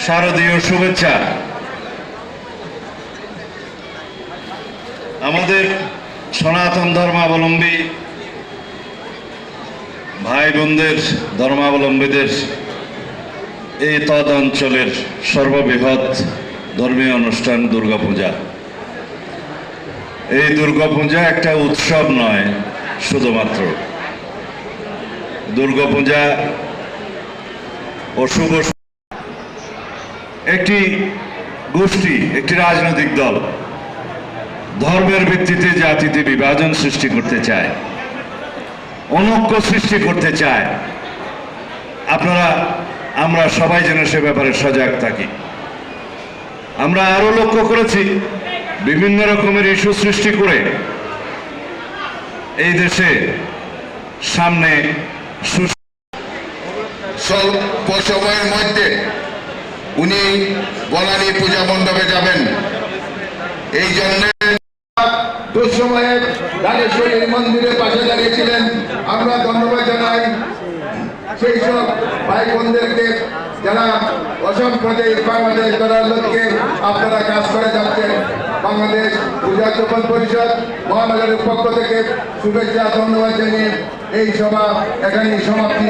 শারদীয় শুভেচ্ছা। আমাদের সনাতন ধর্মাবলম্বী ভাই বোনদের, ধর্মাবলম্বীদের এই তদ অঞ্চলের সর্ববৃহৎ ধর্মীয় অনুষ্ঠান দুর্গাপূজা। এই দুর্গাপূজা একটা উৎসব নয় শুধুমাত্র। দুর্গাপূজা অশুভ একটি গোষ্ঠী, একটি রাজনৈতিক দল ধর্মের ভিত্তিতে জাতিতে বিভাজন সৃষ্টি করতে চায়, অনৈক্য সৃষ্টি করতে চায়। আমরা সবাই যেন সে ব্যাপারে সজাগ থাকি। আমরা আরো লক্ষ্য করেছি বিভিন্ন রকমের ইস্যু সৃষ্টি করে এই দেশে সামনে স্বল্প সময়ের মধ্যে উনি বনানী পূজা মণ্ডপে যাবেন। এই জন্য দুঃসময়ে ঢাকেশ্বরী মন্দিরের পাশে দাঁড়িয়েছিলেন। আমরা ধন্যবাদ জানাই সেই সব ভাই বোনদেরকে যারা অসাম্প্রদায়িক বাংলাদেশ গড়ার লক্ষ্যে আপনারা কাজ করে যাচ্ছেন। বাংলাদেশ পূজা উদযাপন পরিষদ মহানগরের পক্ষ থেকে শুভেচ্ছা ধন্যবাদ জানিয়ে এই সভা এখানেই সমাপ্তি।